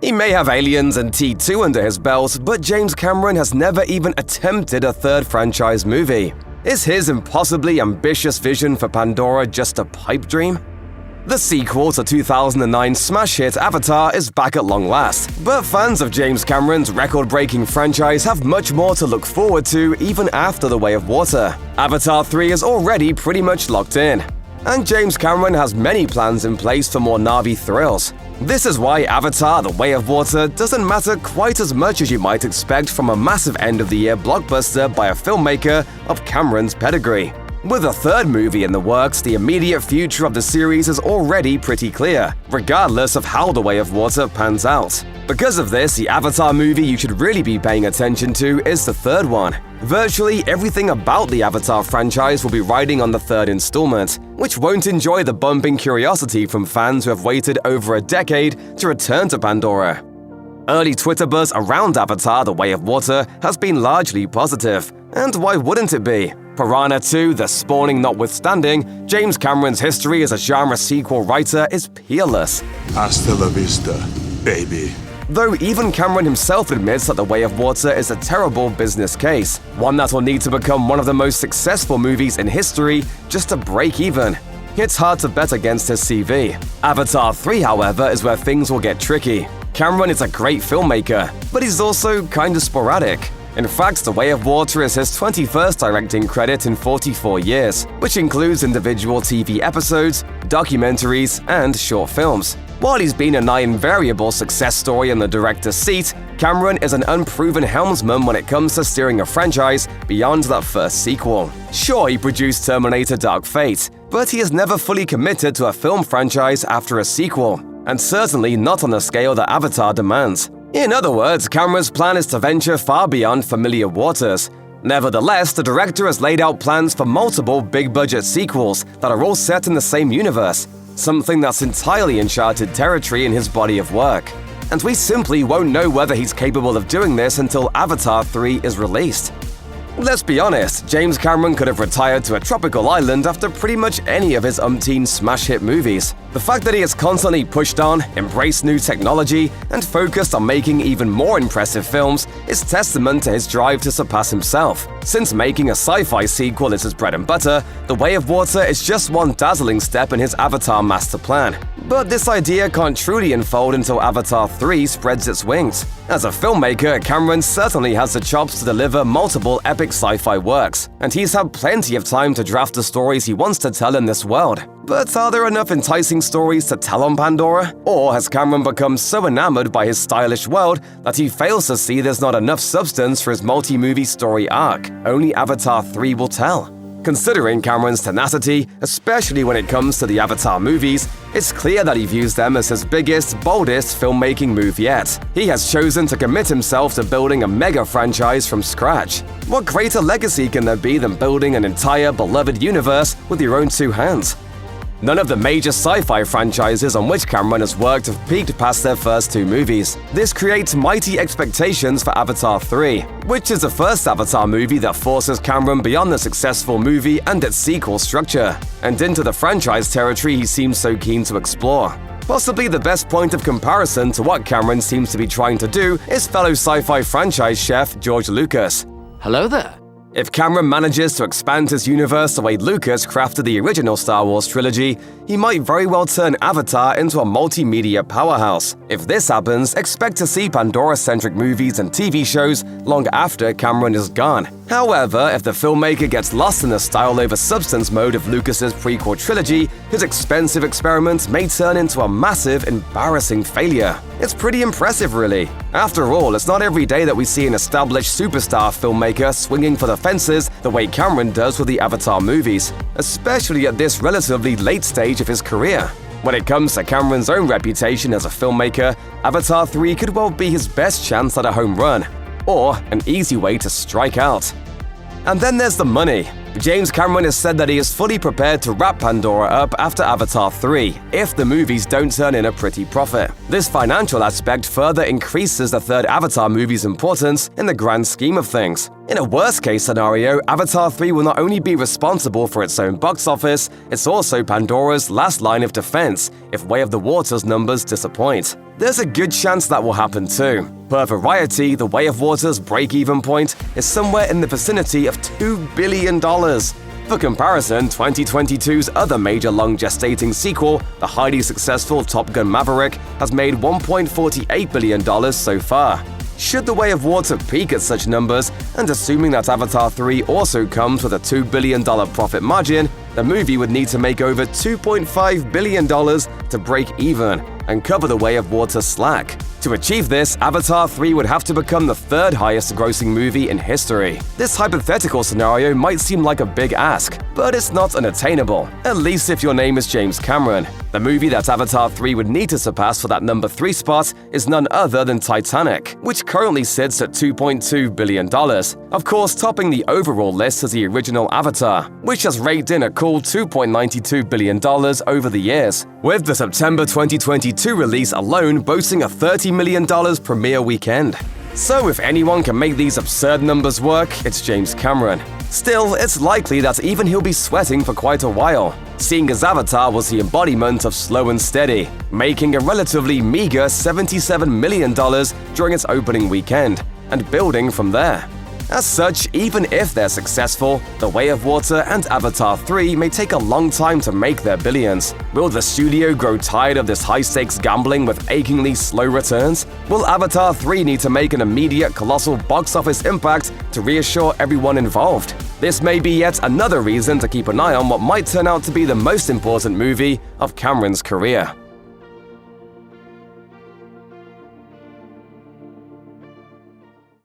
He may have Aliens and T2 under his belt, but James Cameron has never even attempted a third franchise movie. Is his impossibly ambitious vision for Pandora just a pipe dream? The sequel to 2009 smash hit Avatar is back at long last, but fans of James Cameron's record-breaking franchise have much more to look forward to even after The Way of Water. Avatar 3 is already pretty much locked in, and James Cameron has many plans in place for more Na'vi thrills. This is why Avatar: The Way of Water doesn't matter quite as much as you might expect from a massive end-of-the-year blockbuster by a filmmaker of Cameron's pedigree. With a third movie in the works, the immediate future of the series is already pretty clear, regardless of how The Way of Water pans out. Because of this, the Avatar movie you should really be paying attention to is the third one. Virtually everything about the Avatar franchise will be riding on the third installment, which won't enjoy the bumping curiosity from fans who have waited over a decade to return to Pandora. Early Twitter buzz around Avatar: The Way of Water has been largely positive, and why wouldn't it be? Piranha 2, The Spawning notwithstanding, James Cameron's history as a genre sequel writer is peerless. Hasta la vista, baby. Though even Cameron himself admits that The Way of Water is a terrible business case, one that will need to become one of the most successful movies in history just to break even. It's hard to bet against his CV. Avatar 3, however, is where things will get tricky. Cameron is a great filmmaker, but he's also kinda sporadic. In fact, The Way of Water is his 21st directing credit in 44 years, which includes individual TV episodes, documentaries, and short films. While he's been a nigh-invariable success story in the director's seat, Cameron is an unproven helmsman when it comes to steering a franchise beyond that first sequel. Sure, he produced Terminator Dark Fate, but he has never fully committed to a film franchise after a sequel, and certainly not on the scale that Avatar demands. In other words, Cameron's plan is to venture far beyond familiar waters. Nevertheless, the director has laid out plans for multiple big-budget sequels that are all set in the same universe, something that's entirely uncharted territory in his body of work. And we simply won't know whether he's capable of doing this until Avatar 3 is released. Let's be honest, James Cameron could have retired to a tropical island after pretty much any of his umpteen smash hit movies. The fact that he has constantly pushed on, embraced new technology, and focused on making even more impressive films is testament to his drive to surpass himself. Since making a sci-fi sequel is his bread and butter, The Way of Water is just one dazzling step in his Avatar master plan. But this idea can't truly unfold until Avatar 3 spreads its wings. As a filmmaker, Cameron certainly has the chops to deliver multiple epic sci-fi works, and he's had plenty of time to draft the stories he wants to tell in this world. But are there enough enticing stories to tell on Pandora? Or has Cameron become so enamored by his stylish world that he fails to see there's not enough substance for his multi-movie story arc only Avatar 3 will tell? Considering Cameron's tenacity, especially when it comes to the Avatar movies, it's clear that he views them as his biggest, boldest filmmaking move yet. He has chosen to commit himself to building a mega franchise from scratch. What greater legacy can there be than building an entire beloved universe with your own two hands? None of the major sci-fi franchises on which Cameron has worked have peaked past their first two movies. This creates mighty expectations for Avatar 3, which is the first Avatar movie that forces Cameron beyond the successful movie and its sequel structure, and into the franchise territory he seems so keen to explore. Possibly the best point of comparison to what Cameron seems to be trying to do is fellow sci-fi franchise chef George Lucas. Hello there. If Cameron manages to expand his universe the way Lucas crafted the original Star Wars trilogy, he might very well turn Avatar into a multimedia powerhouse. If this happens, expect to see Pandora-centric movies and TV shows long after Cameron is gone. However, if the filmmaker gets lost in the style-over-substance mode of Lucas's prequel trilogy, his expensive experiment may turn into a massive, embarrassing failure. It's pretty impressive, really. After all, it's not every day that we see an established superstar filmmaker swinging for the fences the way Cameron does with the Avatar movies, especially at this relatively late stage of his career. When it comes to Cameron's own reputation as a filmmaker, Avatar 3 could well be his best chance at a home run, or an easy way to strike out. And then there's the money. James Cameron has said that he is fully prepared to wrap Pandora up after Avatar 3 if the movies don't turn in a pretty profit. This financial aspect further increases the third Avatar movie's importance in the grand scheme of things. In a worst-case scenario, Avatar 3 will not only be responsible for its own box office, it's also Pandora's last line of defense if Way of the Water's numbers disappoint. There's a good chance that will happen too. Per Variety, The Way of Water's break-even point is somewhere in the vicinity of $2 billion. For comparison, 2022's other major long-gestating sequel, the highly successful Top Gun Maverick, has made $1.48 billion so far. Should The Way of Water peak at such numbers, and assuming that Avatar 3 also comes with a $2 billion profit margin, the movie would need to make over $2.5 billion to break even and cover The Way of Water's slack. To achieve this, Avatar 3 would have to become the third highest-grossing movie in history. This hypothetical scenario might seem like a big ask, but it's not unattainable, at least if your name is James Cameron. The movie that Avatar 3 would need to surpass for that number 3 spot is none other than Titanic, which currently sits at $2.2 billion. Of course, topping the overall list is the original Avatar, which has raked in a cool $2.92 billion over the years, with the September 2022 release alone boasting a $30 million premiere weekend. So if anyone can make these absurd numbers work, it's James Cameron. Still, it's likely that even he'll be sweating for quite a while, seeing as Avatar was the embodiment of slow and steady, making a relatively meager $77 million during its opening weekend, and building from there. As such, even if they're successful, The Way of Water and Avatar 3 may take a long time to make their billions. Will the studio grow tired of this high-stakes gambling with achingly slow returns? Will Avatar 3 need to make an immediate colossal box office impact to reassure everyone involved? This may be yet another reason to keep an eye on what might turn out to be the most important movie of Cameron's career.